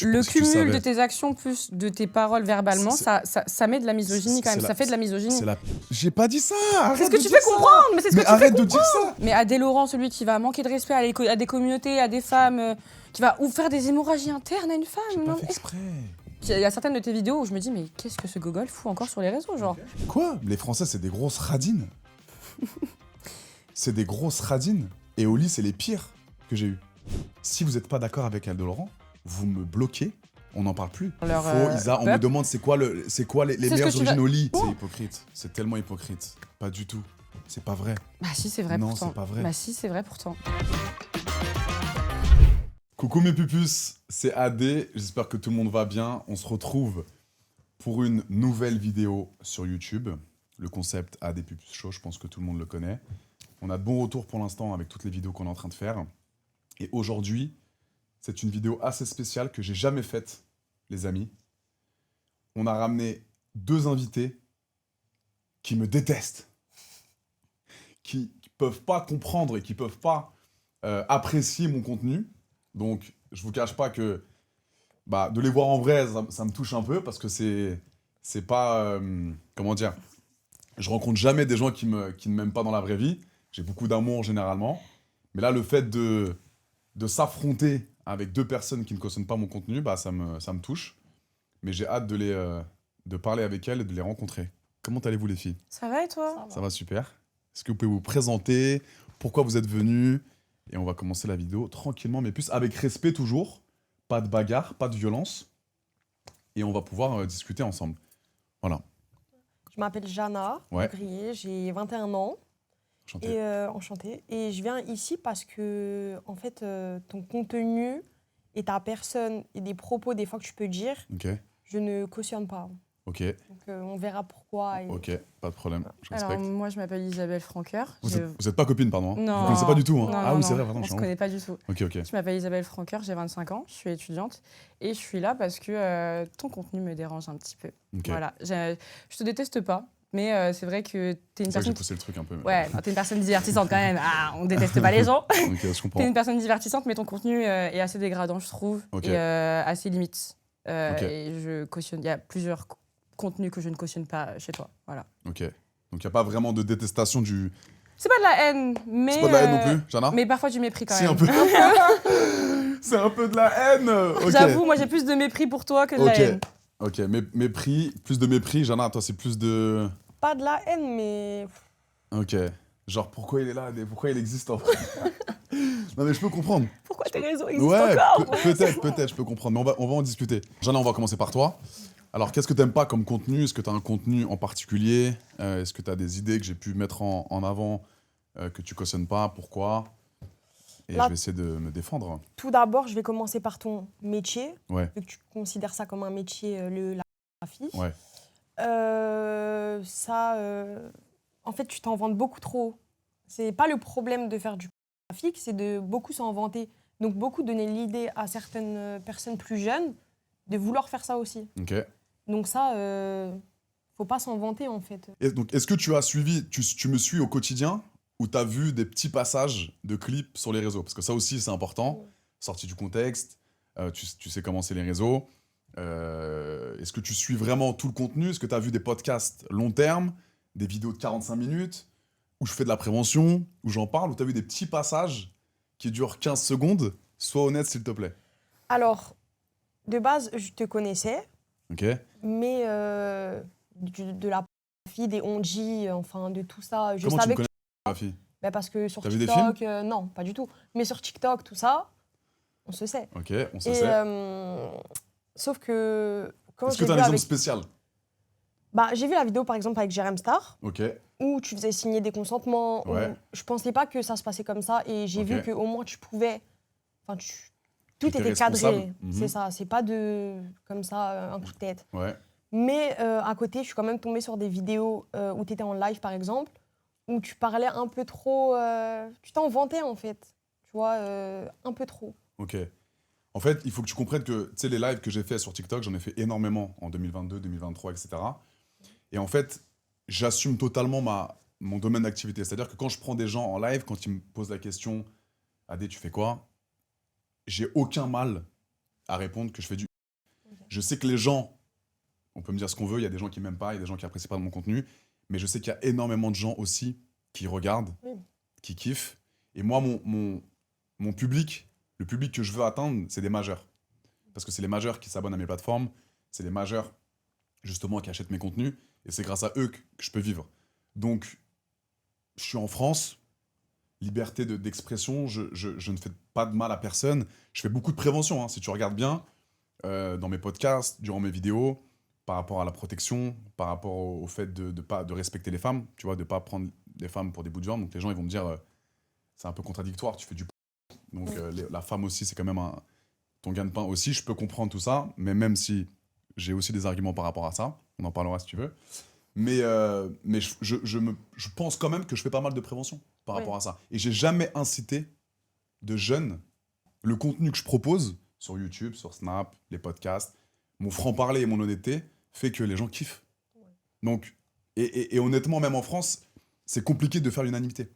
Le cumul de tes actions plus de tes paroles verbalement, ça met de la misogynie quand même. Ça fait de la misogynie. J'ai pas dit ça. C'est ce que tu fais comprendre. Mais c'est ce que tu fais arrête de dire ça. Mais Adé Laurent, celui qui va manquer de respect à des communautés, à des femmes, qui va ou faire des hémorragies internes à une femme. J'ai pas fait exprès. Il y a certaines de tes vidéos où je me dis mais qu'est-ce que ce gogol fout encore sur les réseaux, genre. Quoi? Les Français, c'est des grosses radines. C'est des grosses radines. Et au lit, c'est les pires que j'ai eu. Si vous n'êtes pas d'accord avec Adé Laurent, vous me bloquez, on n'en parle plus. On me demande c'est quoi les meilleures origines au lit. C'est hypocrite, c'est tellement hypocrite. Pas du tout, c'est pas vrai. Bah si, c'est vrai pourtant. Non, c'est pas vrai. Bah si, c'est vrai pourtant. Coucou mes pupus, c'est Adé, j'espère que tout le monde va bien. On se retrouve pour une nouvelle vidéo sur YouTube. Le concept Adé Pupus Show, je pense que tout le monde le connaît. On a de bons retours pour l'instant avec toutes les vidéos qu'on est en train de faire. Et aujourd'hui, c'est une vidéo assez spéciale que j'ai jamais faite, les amis. On a ramené 2 invités qui me détestent, qui peuvent pas comprendre et qui peuvent pas apprécier mon contenu. Donc, je vous cache pas que de les voir en vrai, ça me touche un peu parce que c'est pas... comment dire? Je rencontre jamais des gens qui ne m'aiment pas dans la vraie vie. J'ai beaucoup d'amour généralement. Mais là, le fait de s'affronter avec 2 personnes qui ne cautionnent pas mon contenu, ça me touche. Mais j'ai hâte de parler avec elles et de les rencontrer. Comment allez-vous les filles? Ça va et toi? Ça va super. Est-ce que vous pouvez vous présenter? Pourquoi vous êtes venus? Et on va commencer la vidéo tranquillement, mais plus avec respect toujours. Pas de bagarre, pas de violence. Et on va pouvoir discuter ensemble. Voilà. Je m'appelle Jana Ouvrier, j'ai 21 ans. Enchanté. Enchantée. Et je viens ici parce que, en fait, ton contenu et ta personne et des propos des fois que tu peux dire, je ne cautionne pas. Ok. Donc on verra pourquoi. Ok, pas de problème, je respecte. Alors moi je m'appelle Isabelle Franqueur. Vous êtes pas copine, pardon? Non. Vous connaissez pas du tout, hein? Non, ah oui, c'est vrai, pardon, pardon. on se connaît pas du tout. Ok. Je m'appelle Isabelle Franqueur, j'ai 25 ans, je suis étudiante et je suis là parce que ton contenu me dérange un petit peu. Voilà, je te déteste pas. Mais c'est vrai que t'es une personne... J'ai poussé le truc un peu. Ouais, t'es une personne divertissante quand même. Ah, on déteste pas les gens. Ok, je comprends. T'es une personne divertissante, mais ton contenu est assez dégradant, je trouve. Et assez limite. Et je cautionne... Il y a plusieurs contenus que je ne cautionne pas chez toi. Voilà. Ok. Donc il n'y a pas vraiment de détestation du... C'est pas de la haine, mais... C'est pas de la haine non plus, Jana? Mais parfois du mépris quand même. Un peu. C'est un peu de la haine. Okay. J'avoue, moi j'ai plus de mépris pour toi que de la haine. Ok, mépris, plus de mépris. Jana, toi c'est plus de... Pas de la haine, mais... Ok. Genre, pourquoi il est là? Pourquoi il existe en vrai? Non mais je peux comprendre. Pourquoi tes réseaux existent encore? Peut-être, je peux comprendre. Mais on va en discuter. Jana, on va commencer par toi. Alors, qu'est-ce que t'aimes pas comme contenu? Est-ce que t'as un contenu en particulier? Est-ce que t'as des idées que j'ai pu mettre en avant que tu cautionnes pas? Pourquoi? Et là, je vais essayer de me défendre. Tout d'abord, je vais commencer par ton métier. Ouais. Vu que tu considères ça comme un métier, la photographie. Ouais. En fait, tu t'en vantes beaucoup trop. C'est pas le problème de faire du graphique, c'est de beaucoup s'en vanter. Donc, beaucoup donner l'idée à certaines personnes plus jeunes de vouloir faire ça aussi. Ok. Donc ça, faut pas s'en vanter, en fait. Et donc, est-ce que tu as suivi, tu me suis au quotidien ou tu as vu des petits passages de clips sur les réseaux? Parce que ça aussi, c'est important. Sorti du contexte, tu sais comment c'est les réseaux. Est-ce que tu suis vraiment tout le contenu? Est-ce que tu as vu des podcasts long terme, des vidéos de 45 minutes, où je fais de la prévention, où j'en parle, où tu as vu des petits passages qui durent 15 secondes? Sois honnête, s'il te plaît. Alors, de base, je te connaissais. Ok. Mais de la fille, des onji, enfin, de tout ça, je Comment savais tu me connais, la fille? Parce que sur T'as vu des TikTok, non, pas du tout. Mais sur TikTok, tout ça, on se sait. Ok, on se sait. Sauf que quand Est-ce que t'as un exemple spécial? J'ai vu la vidéo par exemple avec Jérém Star, ok, où tu faisais signer des consentements. Ouais. Je pensais pas que ça se passait comme ça et j'ai vu qu'au moins tu pouvais. Enfin, tout était cadré. C'est ça, c'est pas comme ça, un coup de tête. Ouais. Mais à côté, je suis quand même tombée sur des vidéos où tu étais en live par exemple, où tu parlais un peu trop. Tu t'en vantais en fait. Tu vois, un peu trop. Ok. En fait, il faut que tu comprennes que, tu sais, les lives que j'ai fait sur TikTok, j'en ai fait énormément en 2022, 2023, etc. Et en fait, j'assume totalement mon domaine d'activité. C'est-à-dire que quand je prends des gens en live, quand ils me posent la question « Adé, tu fais quoi ?» J'ai aucun mal à répondre que je fais du Je sais que les gens, on peut me dire ce qu'on veut, il y a des gens qui m'aiment pas, il y a des gens qui apprécient pas mon contenu, mais je sais qu'il y a énormément de gens aussi qui regardent, Oui. qui kiffent. Et moi, mon public, le public que je veux atteindre, c'est des majeurs. Parce que c'est les majeurs qui s'abonnent à mes plateformes, c'est les majeurs, justement, qui achètent mes contenus, et c'est grâce à eux que je peux vivre. Donc, je suis en France, liberté d'expression, je ne fais pas de mal à personne. Je fais beaucoup de prévention, hein, si tu regardes bien, dans mes podcasts, durant mes vidéos, par rapport à la protection, par rapport au fait de respecter les femmes, tu vois, de ne pas prendre les femmes pour des bouts de viande. Donc les gens, ils vont me dire, c'est un peu contradictoire, tu fais du donc la femme aussi, c'est quand même ton gagne-pain aussi. Je peux comprendre tout ça, mais même si j'ai aussi des arguments par rapport à ça, on en parlera si tu veux. Mais je pense quand même que je fais pas mal de prévention par rapport à ça. Et j'ai jamais incité de jeunes. Le contenu que je propose sur YouTube, sur Snap, les podcasts, mon franc-parler et mon honnêteté fait que les gens kiffent. Donc, et honnêtement, même en France, c'est compliqué de faire l'unanimité.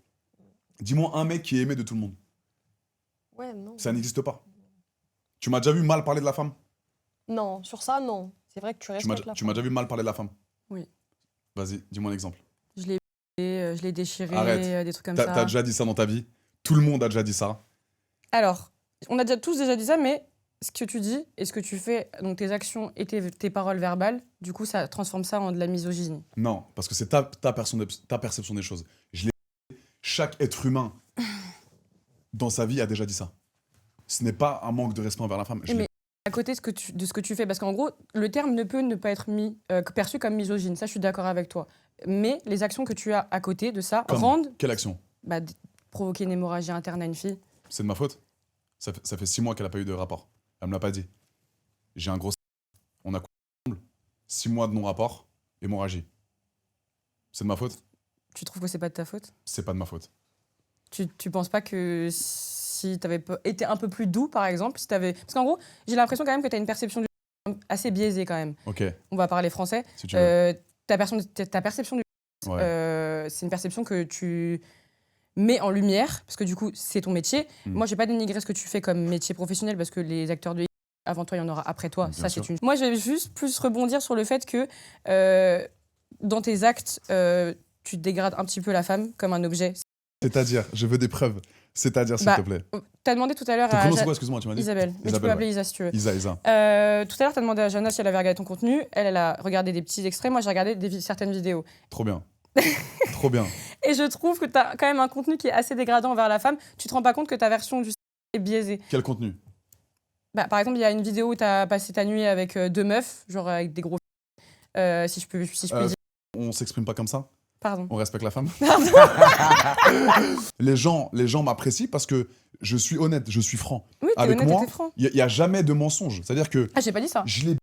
Dis-moi un mec qui est aimé de tout le monde. Ouais, non. Ça n'existe pas. Tu m'as déjà vu mal parler de la femme? Non, sur ça, non. C'est vrai que tu respectes la Tu m'as déjà vu mal parler de la femme? Oui. Vas-y, dis-moi un exemple. Je l'ai déchiré, Arrête. des trucs comme ça. T'as déjà dit ça dans ta vie? Tout le monde a déjà dit ça. Alors, on a tous déjà dit ça, mais ce que tu dis et ce que tu fais, donc tes actions et tes paroles verbales, du coup, ça transforme ça en de la misogynie. Non, parce que c'est ta perception des choses. Chaque être humain dans sa vie a déjà dit ça. Ce n'est pas un manque de respect envers la femme. Mais à côté de ce que tu fais, parce qu'en gros, le terme ne peut ne pas être perçu comme misogyne, ça je suis d'accord avec toi. Mais les actions que tu as à côté de ça rendent... Quelle action? Provoquer une hémorragie interne à une fille. C'est de ma faute. Ça fait 6 mois qu'elle n'a pas eu de rapport. Elle me l'a pas dit. J'ai un gros... On a couché ensemble. 6 mois de non-rapport, hémorragie. C'est de ma faute? Tu trouves que c'est pas de ta faute? C'est pas de ma faute. Tu penses pas que si t'avais été un peu plus doux, par exemple, si t'avais... Parce qu'en gros, j'ai l'impression quand même que t'as une perception du assez biaisée quand même. Ok. On va parler français. Si tu veux. Ta perception du c'est une perception que tu mets en lumière, parce que du coup, c'est ton métier. Moi, j'ai pas dénigré ce que tu fais comme métier professionnel, parce que les acteurs de avant toi, il y en aura après toi. Bien ça, sûr. c'est une... Moi, je vais juste plus rebondir sur le fait que dans tes actes, tu dégrades un petit peu la femme comme un objet. C'est-à-dire, je veux des preuves. C'est-à-dire, s'il te plaît. T'as demandé tout à l'heure Ton à... prénom, c'est quoi, excuse-moi, tu m'as dit? Isabelle. Mais tu peux m'appeler Isa si tu veux. Isa. Tout à l'heure, t'as demandé à Jana si elle avait regardé ton contenu. Elle a regardé des petits extraits. Moi, j'ai regardé certaines vidéos. Trop bien. Trop bien. Et je trouve que t'as quand même un contenu qui est assez dégradant envers la femme. Tu te rends pas compte que ta version du est biaisée. Quel contenu? Par exemple, il y a une vidéo où t'as passé ta nuit avec 2 meufs, genre avec des gros... si je peux dire. On s'exprime pas comme ça? Pardon. On respecte la femme? Les gens m'apprécient parce que je suis honnête, je suis franc. Oui, t'es avec honnête moi, et t'es franc. Il n'y a jamais de mensonge. C'est-à-dire que Ah, j'ai pas dit ça. je l'ai...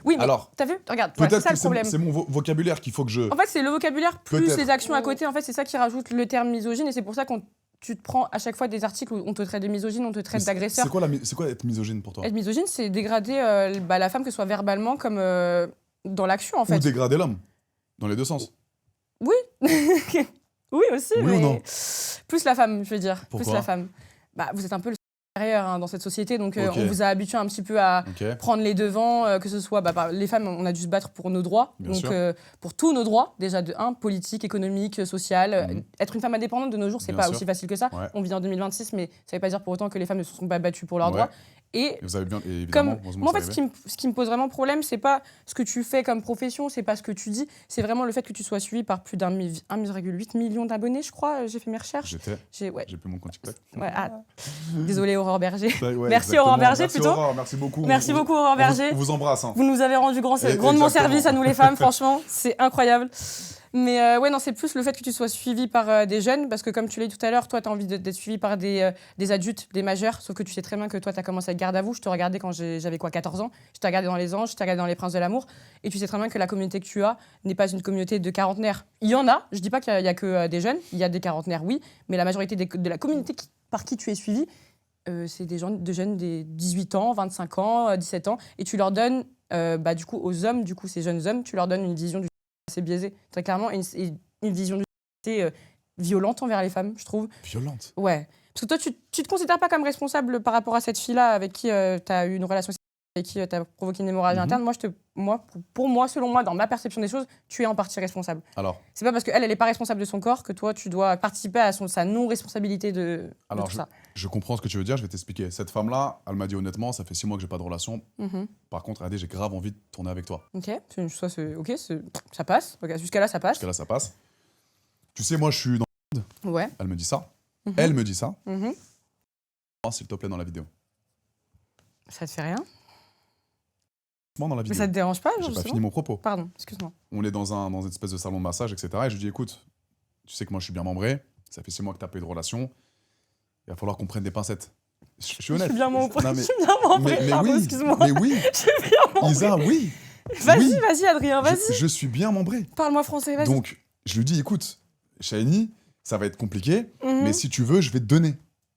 Oui, mais Alors, t'as vu? Regarde, c'est peut-être ça le que problème. c'est mon vocabulaire qu'il faut que je... En fait, c'est le vocabulaire plus Peut-être. les actions à côté. En fait, c'est ça qui rajoute le terme misogyne. Et c'est pour ça que tu te prends à chaque fois des articles où on te traite de misogyne, on te traite d'agresseur. C'est quoi être misogyne pour toi? Être misogyne, c'est dégrader la femme, que ce soit verbalement comme dans l'action, en fait. Ou dégrader l'homme? Dans les deux sens. Oui. Oui, aussi. Oui mais ou non? Plus la femme, je veux dire. Pourquoi? Plus la femme. Vous êtes un peu le supérieur dans cette société, donc Ok. on vous a habitué un petit peu à Ok. prendre les devants, que ce soit... les femmes, on a dû se battre pour nos droits. Bien donc sûr. pour tous nos droits, déjà de 1, politique, économique, social. Être une femme indépendante de nos jours, c'est Bien pas sûr. aussi facile que ça. Ouais. On vit en 2026, mais ça veut pas dire pour autant que les femmes ne se sont pas battues pour leurs Ouais. droits. Et Vous avez bien, évidemment, comme heureusement moi, en que fait, ça arrive. ce qui me pose vraiment problème, c'est pas ce que tu fais comme profession, c'est pas ce que tu dis, c'est vraiment le fait que tu sois suivi par plus d'1,8 million d'abonnés, je crois. J'ai fait mes recherches. J'ai Ouais. plus mon compte TikTok. Ouais, désolée, Aurore Berger. Ouais, Merci, exactement. Aurore Berger, Merci, plutôt. Aurore, merci beaucoup. Merci beaucoup, Aurore Berger. On vous embrasse. Hein. Vous nous avez rendu grandement Exactement. service à nous les femmes, franchement, c'est incroyable. Mais ouais, non, c'est plus le fait que tu sois suivi par des jeunes, parce que comme tu l'as dit tout à l'heure, toi, tu as envie d'être suivi par des adultes, des majeurs, sauf que tu sais très bien que toi, tu as commencé avec Garde à vous. Je te regardais quand j'avais 14 ans. Je t'ai regardé dans Les Anges, je t'ai regardé dans Les Princes de l'amour. Et tu sais très bien que la communauté que tu as n'est pas une communauté de quarantenaires. Il y en a, je dis pas qu'il y a que des jeunes, il y a des quarantenaires, oui, mais la majorité de la communauté par qui tu es suivi, c'est des jeunes des 18 ans, 25 ans, 17 ans, et tu leur donnes, du coup, aux hommes, du coup, ces jeunes hommes, tu leur donnes une vision du assez biaisée, très clairement, une vision du assez violente envers les femmes, je trouve. Violente? Ouais. Parce que toi, tu te considères pas comme responsable par rapport à cette fille-là avec qui tu as eu une relation. et qui t'a provoqué une hémorragie Mhm. interne, pour moi, selon moi, dans ma perception des choses, tu es en partie responsable. Alors, C'est pas parce qu'elle, elle n'est pas responsable de son corps que toi, tu dois participer à sa non-responsabilité de alors tout ça. je comprends ce que tu veux dire, je vais t'expliquer. Cette femme-là, elle m'a dit honnêtement, ça fait 6 mois que j'ai pas de relation. Mhm. Par contre, Adé, j'ai grave envie de tourner avec toi. Ok, ça passe. Ok, jusqu'à là, ça passe. Parce que là, ça passe. Tu sais, moi, je suis dans... Ouais. Elle me dit ça. Mhm. Elle me dit ça. Mhm. Oh, s'il te plaît, dans la vidéo. Ça te fait rien. Dans la Mais vidéo. ça te dérange pas, J'ai pas justement fini mon propos. Pardon, excuse-moi. On est dans une espèce de salon de massage, etc. Et je lui dis, écoute, tu sais que moi, je suis bien membré. Ça fait 6 mois que t'as pas eu de relation. Il va falloir qu'on prenne des pincettes. Je suis honnête. Je suis bien membré. Non, Je mais- suis bien membré. mais Pardon, oui, excuse-moi. mais oui, Je suis bien membré. Isa, oui. Vas-y, oui. vas-y, Adrien, vas-y. Je suis bien membré. Parle-moi français, vas-y. Donc, je lui dis, écoute, Shiny, ça va être compliqué, Mhm. mais si tu veux, je vais te donner.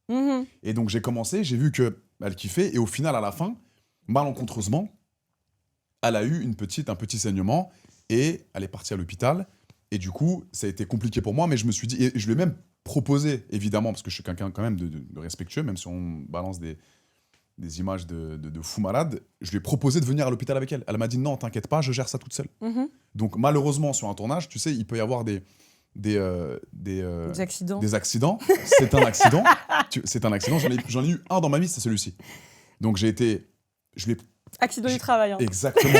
Mhm. Et donc, j'ai commencé, j'ai vu qu'elle kiffait, et au final, à la fin, malencontreusement, elle a eu un petit saignement, et elle est partie à l'hôpital. Et du coup, ça a été compliqué pour moi, mais je me suis dit, et je lui ai même proposé, évidemment, parce que je suis quelqu'un quand même de respectueux, même si on balance des images de fous malades, je lui ai proposé de venir à l'hôpital avec elle. Elle m'a dit, non, t'inquiète pas, je gère ça toute seule. Mhm. Donc, malheureusement, sur un tournage, tu sais, il peut y avoir des Des accidents. des accidents. C'est un accident. C'est un accident. J'en ai eu un dans ma vie, c'est celui-ci. Donc je l'ai Accident du travail. Hein. exactement.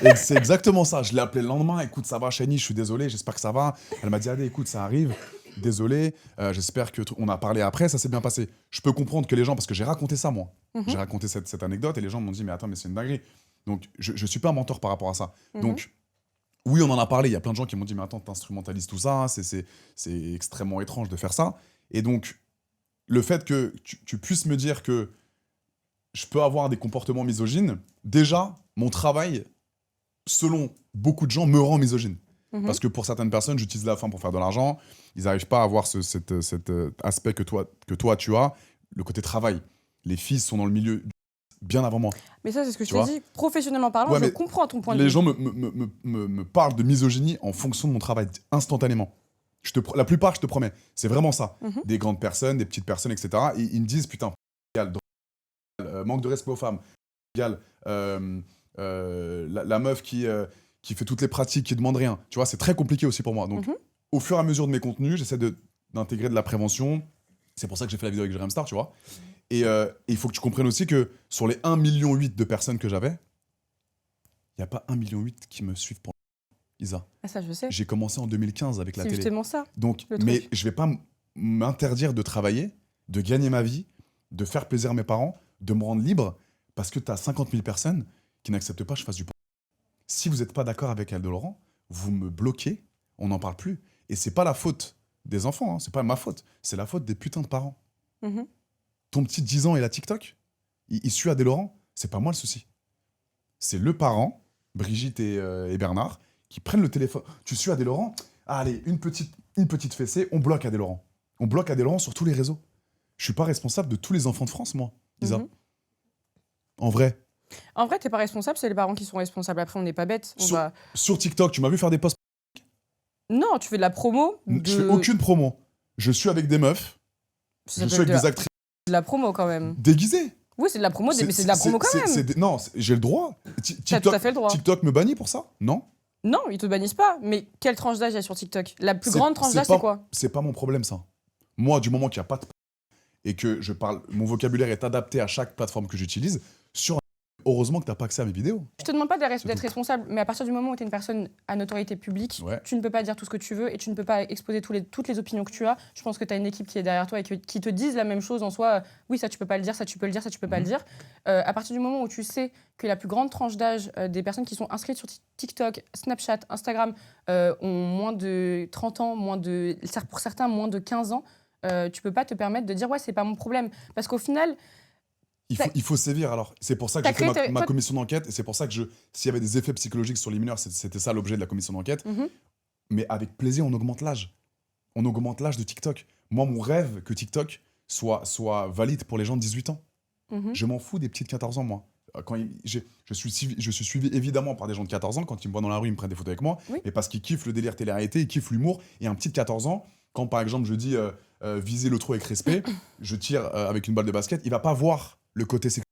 Et c'est exactement ça. Je l'ai appelé le lendemain. Écoute, ça va, Shani, je suis désolé. J'espère que ça va. Elle m'a dit, allez, écoute, ça arrive. Désolé. J'espère que on a parlé après. Ça s'est bien passé. Je peux comprendre que les gens, parce que j'ai raconté ça moi. Mhm. J'ai raconté cette anecdote et les gens m'ont dit, mais attends, mais c'est une dinguerie. Donc je suis pas un menteur par rapport à ça. Mhm. Donc oui, on en a parlé. Il y a plein de gens qui m'ont dit, mais attends, t'instrumentalises tout ça. C'est extrêmement étrange de faire ça. Et donc, le fait que tu puisses me dire que je peux avoir des comportements misogynes, déjà, mon travail, selon beaucoup de gens, me rend misogyne. Mhm. Parce que pour certaines personnes, j'utilise la femme pour faire de l'argent. Ils n'arrivent pas à avoir cet aspect que toi, tu as, le côté travail. Les filles sont dans le milieu bien avant moi. Mais ça, c'est ce que je Tu t'ai vois dit. Professionnellement parlant, Ouais, je mais comprends ton point de Les vue. gens me parlent de misogynie en fonction de mon travail, instantanément. La plupart, je te promets, c'est vraiment ça. Mhm. Des grandes personnes, des petites personnes, etc. Et ils me disent, putain, égal, manque de respect aux femmes, égal, la meuf qui fait toutes les pratiques, qui demande rien. Tu vois, c'est très compliqué aussi pour moi. Donc, Mhm. au fur et à mesure de mes contenus, j'essaie d'intégrer de la prévention. C'est pour ça que j'ai fait la vidéo avec Jérém Star, tu vois. Et il faut que tu comprennes aussi que sur les 1,8 million de personnes que j'avais, il n'y a pas 1,8 million qui me suivent pour Isa. Ah, ça, je sais. J'ai commencé en 2015 avec la C'est télé. justement ça. Donc, le mais truc. je vais pas m'interdire de travailler, de gagner ma vie, de faire plaisir à mes parents, de me rendre libre, parce que tu as 50 000 personnes qui n'acceptent pas que je fasse du porno. Si vous n'êtes pas d'accord avec Aldo Laurent, vous me bloquez, on n'en parle plus. Et c'est pas la faute des enfants, hein, c'est pas ma faute, c'est la faute des putains de parents. Mhm. Ton petit 10 ans et la TikTok, il suit Adé Laurent, c'est pas moi le souci. C'est le parent, Brigitte et Bernard, qui prennent le téléphone. Tu suis Adé Laurent, ah, allez, une petite fessée, on bloque Adé Laurent. On bloque Adé Laurent sur tous les réseaux. Je suis pas responsable de tous les enfants de France, moi, Isa. Mhm. En vrai. En vrai, t'es pas responsable, c'est les parents qui sont responsables. Après, on n'est pas bêtes. Sur TikTok, tu m'as vu faire des posts. Non, tu fais de la promo. Je fais aucune promo. Je suis avec des meufs, Ça je suis s'appelle avec des actrices de la promo quand même. déguisées. Oui, c'est de la promo, mais c'est de la promo quand même. Non, j'ai le droit. T'as tout à fait le droit. TikTok me bannit pour ça? Non. Non, ils te bannissent pas. Mais quelle tranche d'âge il y a sur TikTok? La plus C'est- grande tranche c'est d'âge, pas- c'est quoi? C'est pas mon problème, ça. Moi, du moment qu'il n'y a pas de et que je parle, mon vocabulaire est adapté à chaque plateforme que j'utilise, heureusement que tu n'as pas accès à mes vidéos. Je te demande pas d'être tout. responsable, mais à partir du moment où tu es une personne à notoriété publique, Ouais. tu ne peux pas dire tout ce que tu veux et tu ne peux pas exposer toutes les opinions que tu as. Je pense que tu as une équipe qui est derrière toi et qui te disent la même chose en soi. Oui, ça tu peux pas le dire, ça tu peux le dire, ça tu peux pas le dire. À partir du moment où tu sais que la plus grande tranche d'âge des personnes qui sont inscrites sur TikTok, Snapchat, Instagram ont moins de 30 ans, pour certains moins de 15 ans, tu peux pas te permettre de dire ouais, c'est pas mon problème. Parce qu'au final, Il faut sévir alors. C'est pour ça que T'as j'ai fait créé ma toi- commission d'enquête et c'est pour ça que s'il y avait des effets psychologiques sur les mineurs, c'était ça l'objet de la commission d'enquête. Mhm. Mais avec plaisir, on augmente l'âge. On augmente l'âge de TikTok. Moi, mon rêve que TikTok soit valide pour les gens de 18 ans. Mhm. Je m'en fous des petites 14 ans, moi. Je suis suivi évidemment par des gens de 14 ans. Quand ils me voient dans la rue, ils me prennent des photos avec moi. Oui. Mais parce qu'ils kiffent le délire télé-réalité, ils kiffent l'humour. Et un petit de 14 ans, quand par exemple je dis viser le trou avec respect, je tire avec une balle de basket, il va pas voir le côté sexuel.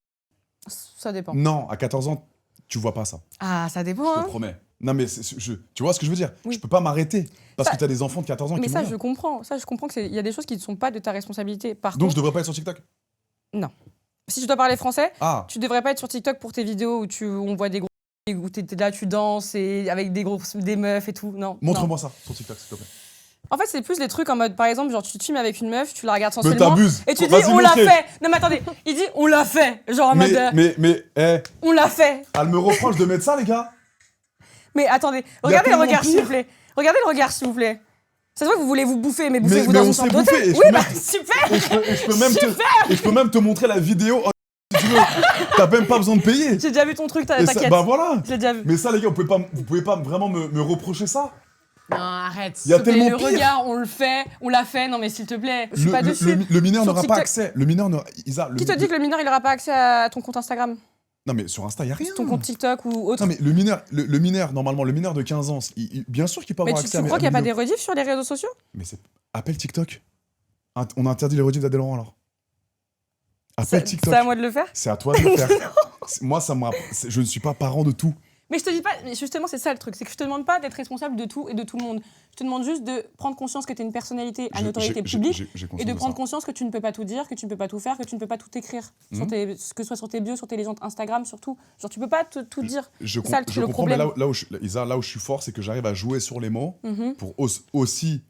Ça dépend. Non, à 14 ans, tu vois pas ça. Ah, ça Je dépend. te Hein. promets. Non, mais tu vois ce que je veux dire? Oui. Je peux pas m'arrêter parce Ça- que tu as des enfants de 14 ans Mais qui ça, m'ont je comprends. Ça, je comprends qu'il y a des choses qui ne sont pas de ta responsabilité. Par Donc, contre, je devrais pas être sur TikTok? si tu dois parler français, Ah, tu devrais pas être sur TikTok pour tes vidéos où on voit des gros où t'es là, tu danses et avec des meufs et tout. Non. montre-moi ça sur TikTok, s'il te plaît. Non. En fait, c'est plus des trucs en mode, par exemple, genre tu te filmes avec une meuf, tu la regardes Mais sensuellement t'abuses. et tu dis Vas-y, on l'a montrez. fait. Non mais attendez, il dit on l'a fait. Genre en mode on l'a fait. Elle me reproche de mettre ça, les gars. Mais attendez, Y a regardez le tellement regard pire. s'il vous plaît. Regardez le regard s'il vous plaît. Ça se voit que vous voulez vous bouffer, mais bouffez-vous mais dans on une s'est chambre bouffé, d'hôtel. et je Oui, peux bah même- super. Et je peux même te montrer la vidéo si tu veux. T'as même pas besoin de payer. J'ai déjà vu ton truc, Et ça- t'inquiète. bah voilà. J'ai déjà vu. Mais ça, les gars, vous pouvez pas vraiment me reprocher ça. Non, arrête. Y a s'il te plaît, tellement le pire. regard, on l'a fait. Non mais s'il te plaît, je suis pas dessus. Le mineur Sur n'aura TikTok. pas accès. Le mineur n'aura. Qui te dit que le mineur il aura pas accès à ton compte Instagram, Non, mais sur Insta, y a rien. ton compte TikTok ou autre? Non, mais le mineur, normalement, le mineur de 15 ans, bien sûr qu'il peut Mais avoir tu accès à crois qu'il n'y a pas mes des rediffs sur les réseaux sociaux? Mais c'est. Appelle TikTok. On a interdit les rediffs d'Adèle Laurent, alors. Appelle TikTok. C'est à moi de le faire? C'est à toi de le faire. Moi, je ne suis pas parent de tout. Mais je te dis pas, mais justement c'est ça le truc, c'est que je te demande pas d'être responsable de tout et de tout le monde. Je te demande juste de prendre conscience que tu es une personnalité à notoriété publique J'ai et conscience de prendre ça. conscience que tu ne peux pas tout dire, que tu ne peux pas tout faire, que tu ne peux pas tout écrire, sur Mhm. que ce soit sur tes bios, sur tes légendes Instagram surtout. Genre tu peux pas tout dire. Je C'est ça, je le comprends, mais problème. là où je suis fort, c'est que j'arrive à jouer sur les mots Mhm. pour aussi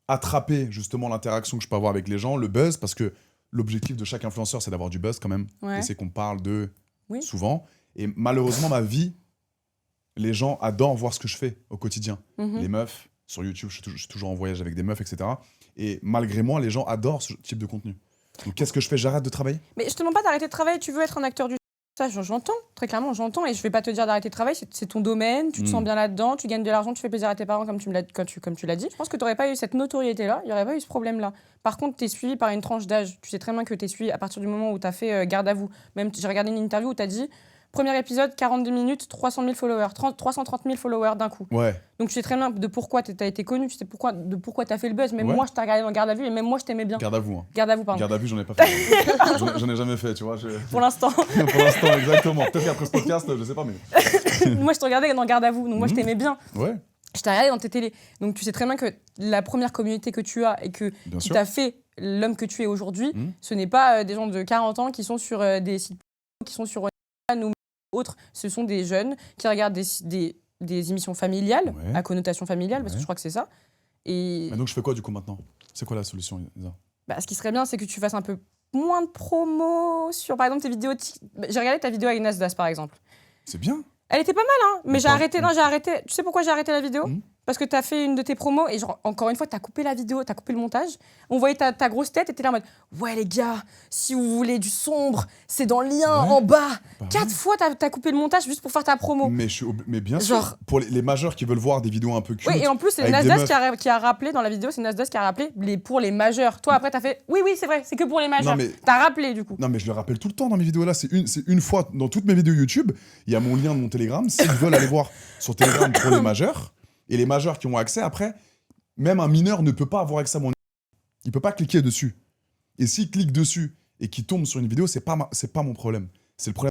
attraper justement l'interaction que je peux avoir avec les gens, le buzz, parce que l'objectif de chaque influenceur, c'est d'avoir du buzz quand même. Ouais. Et c'est qu'on parle d'eux Oui. souvent. Et malheureusement, ma vie, les gens adorent voir ce que je fais au quotidien. Mhm. Les meufs, sur YouTube, je suis toujours en voyage avec des meufs, etc. Et malgré moi, les gens adorent ce type de contenu. Donc qu'est-ce que je fais? J'arrête de travailler? Mais je te demande pas d'arrêter de travailler, tu veux être un acteur du... Ça, j'entends, très clairement, j'entends, et je vais pas te dire d'arrêter de travailler, c'est ton domaine, tu te sens bien là-dedans, tu gagnes de l'argent, tu fais plaisir à tes parents comme tu l'as dit. Je pense que tu n'aurais pas eu cette notoriété-là, il n'y aurait pas eu ce problème-là. Par contre, tu es suivi par une tranche d'âge. Tu sais très bien que tu es suivi à partir du moment où tu as fait garde à vous. Même, j'ai regardé une interview où tu as dit premier épisode, 42 minutes, 300 000 followers, 330 000 followers d'un coup. Ouais. Donc tu sais très bien de pourquoi tu as été connu, tu sais pourquoi tu as fait le buzz. Même Ouais. moi, je t'ai regardé dans garde à vue et même moi, je t'aimais bien. Garde à vous. Hein. Garde à vous, pardon. Garde à vue, j'en ai pas fait. J'en ai jamais fait, tu vois. Pour l'instant. Pour l'instant, exactement. Peut-être qu'après ce podcast, je sais pas, mais. Moi, je te regardais dans garde à vous, donc moi, je Mhm. t'aimais bien. Ouais, Je t'ai regardé dans tes télés. Donc tu sais très bien que la première communauté que tu as et que bien qui sûr. t'a fait l'homme que tu es aujourd'hui, Mhm. ce n'est pas des gens de 40 ans qui sont sur des sites qui sont sur ou autres. Ce sont des jeunes qui regardent des émissions familiales, Ouais. à connotation familiale, parce que Ouais. je crois que c'est ça. Et Mais donc, je fais quoi du coup maintenant? C'est quoi la solution, Isa? bah, ce qui serait bien, c'est que tu fasses un peu moins de promo sur, par exemple, tes vidéos. J'ai regardé ta vidéo avec Nasdaq, par exemple. C'est bien. Elle était pas mal, hein, mais j'ai D'accord. arrêté. Non, j'ai arrêté. Tu sais pourquoi j'ai arrêté la vidéo? Mhm. Parce que t'as fait une de tes promos et genre, encore une fois, t'as coupé la vidéo, t'as coupé le montage. On voyait ta grosse tête et t'es là en mode ouais, les gars, si vous voulez du sombre, c'est dans le lien Ouais. en bas. Bah 4 fois, t'as coupé le montage juste pour faire ta promo. Mais, mais bien sûr, Genre- pour les majeurs qui veulent voir des vidéos un peu cultes. Oui, et en plus, c'est avec des Nasdaq meufs. qui a rappelé dans la vidéo, c'est Nasdaq qui a rappelé pour les majeurs. Toi, après, t'as fait oui, c'est vrai, c'est que pour les majeurs. mais- T'as rappelé du coup. Non, mais je le rappelle tout le temps dans mes vidéos là. C'est une fois dans toutes mes vidéos YouTube. Il y a mon lien de mon Telegram. S'ils veulent aller voir sur Telegram pour les majeurs, et les majeurs qui ont accès après, même un mineur ne peut pas avoir accès à mon. Il peut pas cliquer dessus. Et s'il clique dessus et qu'il tombe sur une vidéo, c'est pas mon problème. C'est le problème.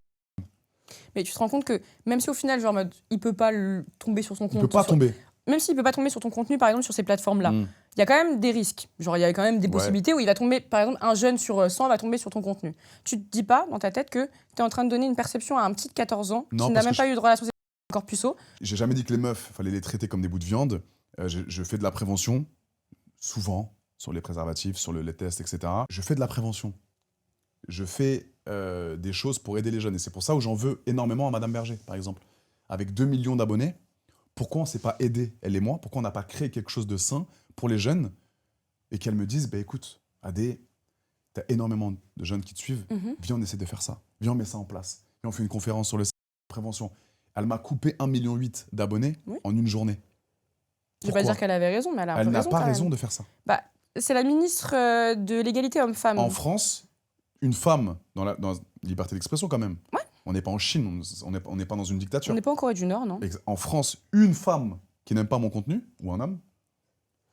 Mais tu te rends compte que même si au final, genre, en mode, il peut pas tomber sur son Il compte. peut pas tomber. Même s'il peut pas tomber sur ton contenu, par exemple, sur ces plateformes-là. Mm. Il y a quand même des risques. Genre, il y a quand même des Ouais. possibilités où il va tomber, par exemple, un jeune sur 100 va tomber sur ton contenu. Tu te dis pas dans ta tête que tu es en train de donner une perception à un petit de 14 ans Non, qui n'a parce même que pas eu de relation sexuelle encore puceau. J'ai jamais dit que les meufs, fallait les traiter comme des bouts de viande. Je fais de la prévention, souvent, sur les préservatifs, sur les tests, etc. Je fais de la prévention. Je fais des choses pour aider les jeunes. Et c'est pour ça où j'en veux énormément à Madame Berger, par exemple. Avec 2 millions d'abonnés, pourquoi on ne s'est pas aidé, elle et moi? Pourquoi on n'a pas créé quelque chose de sain pour les jeunes? Et qu'elles me disent, bah, écoute, Adé, t'as énormément de jeunes qui te suivent. Viens, on essaie de faire ça. Viens, on met ça en place. Viens, on fait une conférence sur la prévention. Elle m'a coupé 1,8 million d'abonnés Oui. en une journée. Je vais pas Pourquoi dire qu'elle avait raison, mais elle a un Elle peu n'a raison. pas quand raison même. de faire ça. Bah, c'est la ministre de l'égalité homme-femme. En France, une femme, dans la liberté d'expression quand même, Ouais. on n'est pas en Chine, on n'est pas dans une On dictature. n'est pas en Corée du Nord, non? En France, une femme qui n'aime pas mon contenu, ou un homme,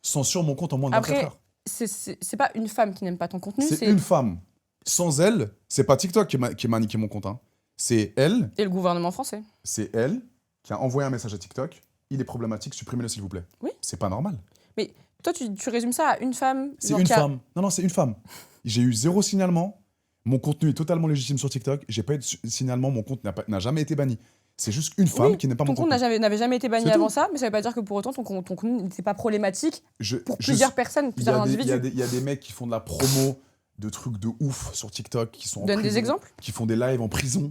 censure mon compte en moins de 24 Après, heures. c'est pas une femme qui n'aime pas ton contenu, C'est une femme Sans elle, c'est pas TikTok qui m'a niqué mon compte. Hein. C'est elle Et le gouvernement français. C'est elle qui a envoyé un message à TikTok. Il est problématique, supprimez-le s'il vous plaît. Oui. C'est pas normal. Mais toi, tu résumes ça à une femme. C'est une femme. Non, c'est une femme. J'ai eu 0 signalement. Mon contenu est totalement légitime sur TikTok. J'ai pas eu de signalement. Mon compte n'a jamais été banni. C'est juste une femme qui n'est pas mon compte. Ton compte n'avait jamais été banni C'est avant tout. ça, mais ça veut pas dire que pour autant ton contenu n'était pas problématique pour Je- plusieurs personnes, plusieurs individus. Il y a des mecs qui font de la promo de trucs de ouf sur TikTok, qui sont en Donne des prison, exemples. qui font des lives en prison.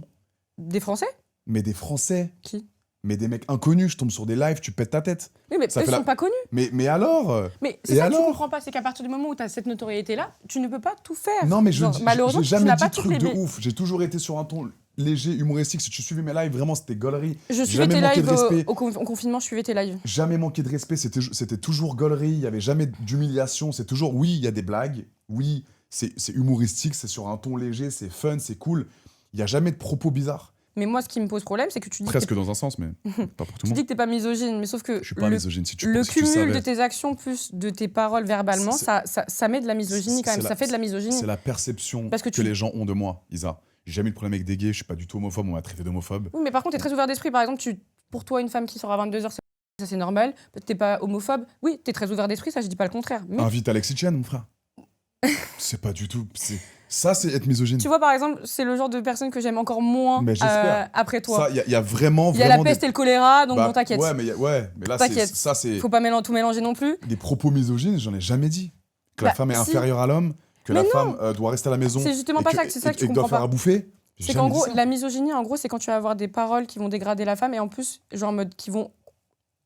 Des Français? Mais des Français. Qui? Mais des mecs inconnus. Je tombe sur des lives, tu pètes ta tête. Oui, mais Ça eux fait sont pas connus. Mais alors Mais c'est Et ça que tu alors comprends pas, c'est qu'à partir du moment où tu as cette notoriété-là, tu ne peux pas tout faire. Non, mais malheureusement, j'ai tu jamais n'as dit pas truc toutes de les... ouf. J'ai toujours été sur un ton léger, humoristique. Si tu suivais mes lives, vraiment, c'était gaulerie. Je suivais Jamais tes manqué lives de respect. au confinement, je suivais tes lives. Jamais manqué de respect. C'était toujours gaulerie. Il y avait jamais d'humiliation. C'est toujours, oui, il y a des blagues. Oui, c'est humoristique. C'est sur un ton léger. C'est fun. C'est cool. Il y a jamais de propos bizarres. Mais moi, ce qui me pose problème, c'est que tu dis Presque dans un sens, mais pas pour tout tu le dis monde. que t'es pas misogyne, mais sauf que Je suis pas misogyne. Si tu le si tu cumul savais. de tes actions plus de tes paroles verbalement, ça met de la misogynie quand même. Ça fait de la misogynie. C'est la perception Parce que que les gens ont de moi, Isa. J'ai jamais eu de problème avec des gays. Je suis pas du tout homophobe. On m'a traité d'homophobe. Oui, mais par contre, t'es très ouvert d'esprit. Par exemple, pour toi, une femme qui sort à 22h, ça c'est normal. Peut-être t'es pas homophobe. Oui, t'es très ouvert d'esprit, ça je dis pas le contraire. Mais Invite Alexis Chen, mon frère. C'est pas du tout. Ça, c'est être misogyne. tu vois, par exemple, c'est le genre de personne que j'aime encore moins Mais j'espère. après toi. Ça, il y a vraiment. Il y a la vraiment peste et le choléra, donc Bah, bon, t'inquiète. Ouais, mais là, T'inquiète. ça, c'est Faut pas tout mélanger non plus. des propos misogynes, j'en ai jamais dit. Que la Bah, femme est si. inférieure à l'homme, que Mais la non. femme doit rester à la maison. C'est justement pas ça, c'est ça que tu et doit comprends faire pas. à bouffer. J'ai C'est jamais qu'en dit gros, ça. la misogynie, en gros, c'est quand tu vas avoir des paroles qui vont dégrader la femme et en plus, genre en mode, qui vont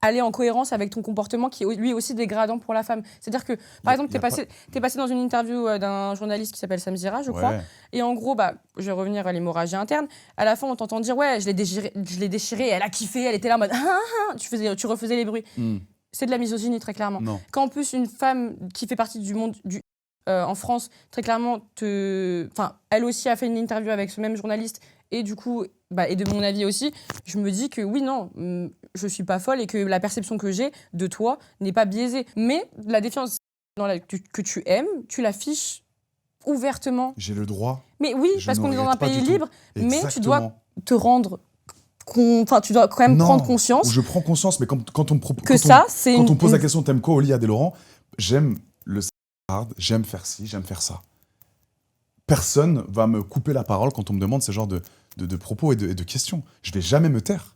aller en cohérence avec ton comportement qui est lui aussi dégradant pour la femme. C'est-à-dire que, par exemple, t'es passé dans une interview d'un journaliste qui s'appelle Sam Zira, je crois, Ouais. et en gros, je vais revenir à l'hémorragie interne, à la fin, on t'entend dire « Ouais, je l'ai déchirée, elle a kiffé, elle était là en mode « tu refaisais les bruits Hmm. ». C'est de la misogynie, très clairement. Non. Quand en plus, une femme qui fait partie du monde en France, très clairement, elle aussi a fait une interview avec ce même journaliste et du coup, et de mon avis aussi, je me dis que oui, non, je suis pas folle et que la perception que j'ai de toi n'est pas biaisée. Mais la défiance que tu aimes, tu l'affiches ouvertement. J'ai le droit. Mais oui, Je parce ne qu'on est dans un regrette pas pays du tout. libre, mais tu dois Exactement. te rendre... tu dois quand même Non, prendre conscience Je prends conscience, mais quand on me propose. que ça, c'est Quand on me pose la question, t'aimes quoi, Oli Adelaurent? J'aime le hard, j'aime faire ci, j'aime faire ça. Personne va me couper la parole quand on me demande ce genre de propos et de questions. Je vais jamais me taire.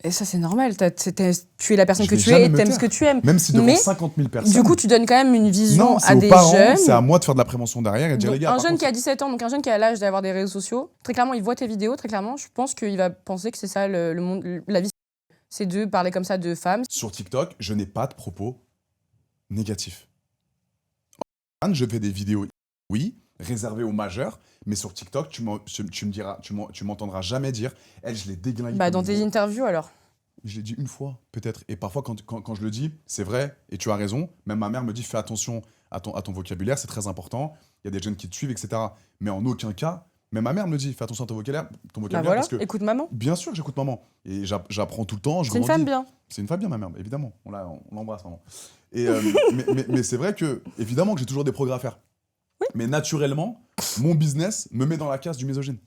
Et ça, c'est normal. Tu es la personne Je que vais tu jamais es et me t'aimes taire. ce que tu aimes. Même si devant Mais, 50 000 personnes. Du coup, tu donnes quand même une vision non, à c'est aux des parents, jeunes. c'est à moi de faire de la prévention derrière et de dire Donc, les gars. un par jeune contre, qui a 17 ans, donc un jeune qui a l'âge d'avoir des réseaux sociaux, très clairement, il voit tes vidéos, très clairement, je pense qu'il va penser que c'est ça le monde, la vie. C'est de parler comme ça de femmes. Sur TikTok, je n'ai pas de propos négatifs. Je fais des vidéos, oui, réservées aux majeurs, mais sur TikTok, tu m'entendras jamais dire, elle, je l'ai déglinguée. Dans tes interviews, alors. Je l'ai dit une fois, peut-être. Et parfois, quand je le dis, c'est vrai, et tu as raison. Même ma mère me dit, fais attention à ton vocabulaire, c'est très important. Il y a des jeunes qui te suivent, etc. Mais en aucun cas, même ma mère me dit, fais attention à ton vocabulaire, Voilà, parce que, écoute maman. bien sûr, j'écoute maman. Et j'apprends tout le temps, je C'est une grandis. femme bien. C'est une femme bien, ma mère, évidemment. On l'embrasse, maman. Et, mais c'est vrai que, évidemment, que j'ai toujours des progrès à faire. Oui. Mais naturellement, mon business me met dans la case du misogyne.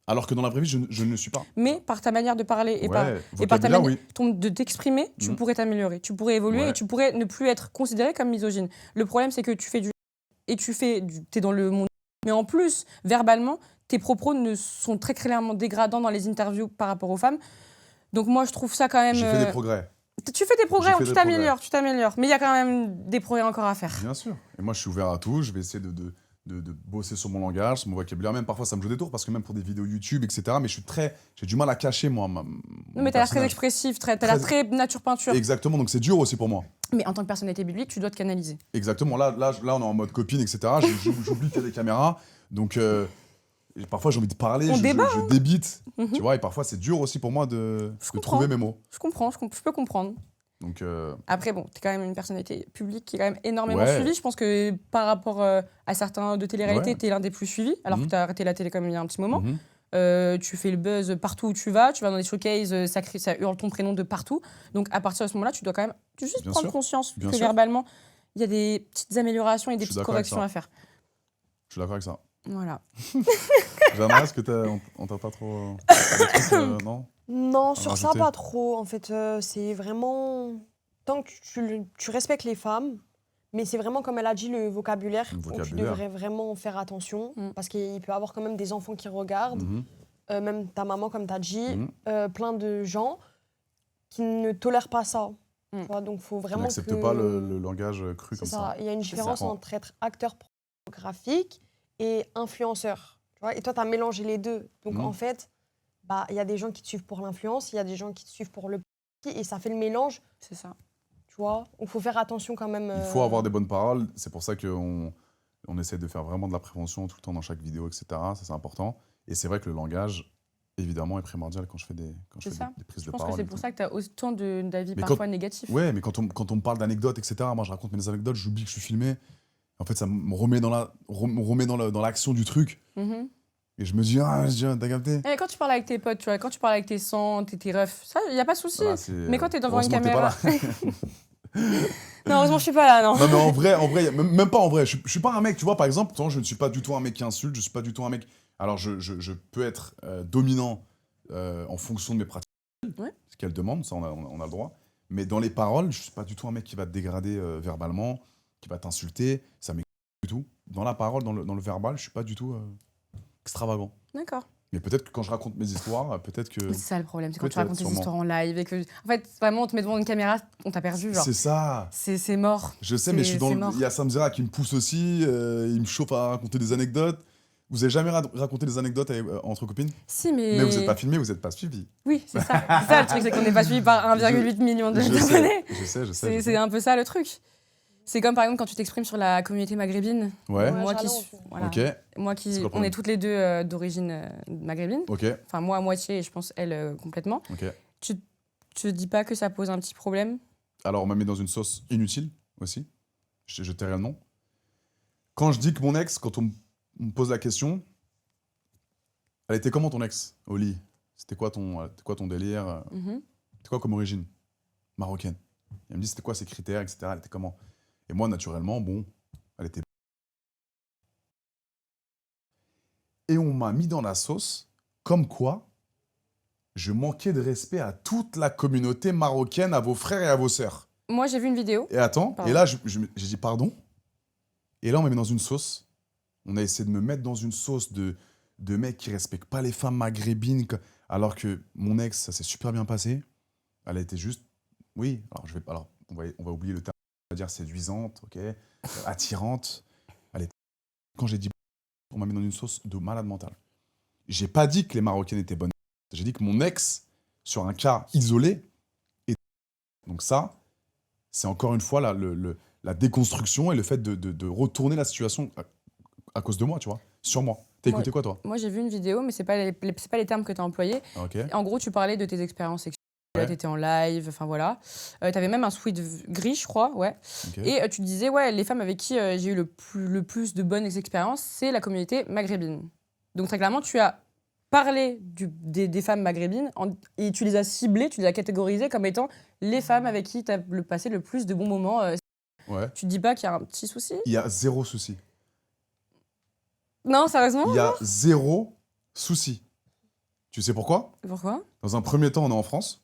Alors que dans la vraie vie, je ne le suis pas. Mais par ta manière de parler et par ta vocabulaire, manière oui. de t'exprimer, tu pourrais t'améliorer. Tu pourrais évoluer Ouais. et tu pourrais ne plus être considéré comme misogyne. Le problème, c'est que tu fais t'es dans le monde. Mais en plus, verbalement, tes propos sont très clairement dégradants dans les interviews par rapport aux femmes. Donc moi, je trouve ça quand même... J'ai fait des progrès. Tu fais des progrès, J'ai fait tu des t'améliores. Mais il y a quand même des progrès encore à faire. Bien sûr. Et moi, je suis ouvert à tout. Je vais essayer de bosser sur mon langage, sur mon vocabulaire. Même parfois, ça me joue des tours parce que même pour des vidéos YouTube, etc. Mais j'ai du mal à cacher, moi. Non, mais t'as l'air très expressif, t'as l'air très nature peinture. Exactement, donc c'est dur aussi pour moi. Mais en tant que personnalité publique, tu dois te canaliser. Exactement. Là, on est en mode copine, etc. J'oublie qu'il y a des caméras. Donc, parfois, j'ai envie de parler. Je débite. Tu vois, et parfois, c'est dur aussi pour moi de trouver mes mots. Je comprends, je peux comprendre. Donc, Après, bon, t'es quand même une personnalité publique qui est quand même énormément Ouais. suivie. Je pense que par rapport à certains de télé-réalité, Ouais. t'es l'un des plus suivis, alors que t'as arrêté la télé comme il y a un petit moment. mhm. Tu fais le buzz partout où tu vas dans des showcases, ça hurle ton prénom de partout. Donc à partir de ce moment-là, tu dois quand même juste Bien prendre sûr. conscience Bien que sûr. verbalement, il y a des petites améliorations et des Je suis petites d'accord avec corrections ça. à faire. Je suis d'accord avec ça. Voilà. Jana, est-ce que on t'a pas trop... des trucs, non? Non, sur ça, rajouter. pas trop. En fait, c'est vraiment... Tant que tu respectes les femmes, mais c'est vraiment, comme elle a dit, le vocabulaire. Le où tu vocabulaire. devrais vraiment faire attention, parce qu'il peut y avoir quand même des enfants qui regardent, Mhm. même ta maman, comme tu as dit, Mhm. plein de gens qui ne tolèrent pas ça. Tu vois, donc, il faut Qui vraiment n'acceptent pas le langage cru comme C'est ça. Il y a une différence ça. entre être acteur pornographique et influenceur. Tu vois, et toi, tu as mélangé les deux. Donc, en fait, il y a des gens qui te suivent pour l'influence, il y a des gens qui te suivent pour le et ça fait le mélange. C'est ça. Tu vois, il faut faire attention quand même. Il faut avoir des bonnes paroles. C'est pour ça qu'on essaie de faire vraiment de la prévention tout le temps dans chaque vidéo, etc. Ça, c'est important. Et c'est vrai que le langage, évidemment, est primordial quand je fais des prises ça. de parole. Je pense que c'est pour ça que tu as autant d'avis Mais parfois négatifs. Ouais, mais quand on me parle d'anecdotes, etc., moi, je raconte mes anecdotes, j'oublie que je suis filmé. En fait, ça me remet dans l'action du truc. Mhm. Et je me dis, t'as capté? Et quand tu parles avec tes potes, tu vois, quand tu parles avec tes sangs, tes refs, ça, il n'y a pas de souci. Voilà, Mais quand tu es devant une heureusement que t'es caméra. pas là. Non, heureusement, je suis pas là, non. Non, mais en vrai, même pas en vrai. Je suis pas un mec, tu vois, par exemple, je ne suis pas du tout un mec qui insulte, je suis pas du tout un mec. Alors, je peux être dominant en fonction de mes pratiques, Ouais. ce qu'elles demandent, ça, on a le droit. Mais dans les paroles, je suis pas du tout un mec qui va te dégrader verbalement, qui va t'insulter, ça m'écoute du tout. Dans la parole, dans le verbal, je suis pas du tout extravagant. D'accord. Mais peut-être que quand je raconte mes histoires, peut-être que. C'est ça le problème, c'est quand tu Peut-être, racontes tes sûrement. histoires en live et que. En fait, vraiment, on te met devant une caméra, on t'a perdu, genre. C'est ça. C'est mort. Je sais, mais je suis dans c'est le... mort. Il y a Samzera qui me pousse aussi, il me chauffe à raconter des anecdotes. Vous avez jamais raconté des anecdotes entre copines? Si, mais. Mais vous n'êtes pas filmé, vous n'êtes pas suivi. Oui, c'est ça. C'est ça le truc, c'est qu'on n'est pas suivi par 1,8 million Je d'abonnés. sais. C'est un peu ça le truc. C'est comme par exemple quand tu t'exprimes sur la communauté maghrébine. Ouais, Moi qui j'adore suis. aussi. Voilà. ok, Moi C'est qui. quoi le On problème est toutes les deux d'origine maghrébine. ok, Enfin, moi à moitié et je pense elle complètement. ok. Tu te dis pas que ça pose un petit problème? Alors on m'a mis dans une sauce inutile aussi. Je tairai le nom. Quand je dis que mon ex, quand on me pose la question, elle était comment ton ex au lit? C'était quoi ton délire? Mhm. C'était quoi comme origine? Marocaine. Elle me dit c'était quoi ses critères, etc. Elle était comment? Et moi, naturellement, bon, elle était... Et on m'a mis dans la sauce, comme quoi je manquais de respect à toute la communauté marocaine, à vos frères et à vos sœurs. Moi j'ai vu une vidéo. Et attends, Pardon. et là, j'ai dit pardon. Et là, on m'a mis dans une sauce. On a essayé de me mettre dans une sauce de mecs qui respectent pas les femmes maghrébines, alors que mon ex, ça s'est super bien passé. Elle a été juste... Oui, alors on va oublier le terme. On va dire séduisante, ok, attirante. Quand j'ai dit on m'a mis dans une sauce de malade mental. J'ai pas dit que les Marocaines étaient bonnes. J'ai dit que mon ex, sur un cas isolé, était... Donc ça, c'est encore une fois la déconstruction et le fait de retourner la situation à cause de moi, tu vois, sur moi. T'as écouté quoi, toi? Moi j'ai vu une vidéo, mais c'est pas les termes que tu as employés. Ah, ok. En gros, tu parlais de tes expériences sexuelles. Ouais. Tu étais en live, enfin voilà. Tu avais même un sweat gris, je crois, ouais. Ok. Et tu disais, ouais, les femmes avec qui j'ai eu le plus de bonnes expériences, c'est la communauté maghrébine. Donc très clairement, tu as parlé des femmes maghrébines et tu les as ciblées, tu les as catégorisées comme étant les femmes avec qui tu as passé le plus de bons moments. Ouais. Tu te dis pas qu'il y a un petit souci? Il y a zéro souci. Non, sérieusement? Il y a zéro souci. Tu sais pourquoi? Pourquoi? Dans un premier temps, on est en France.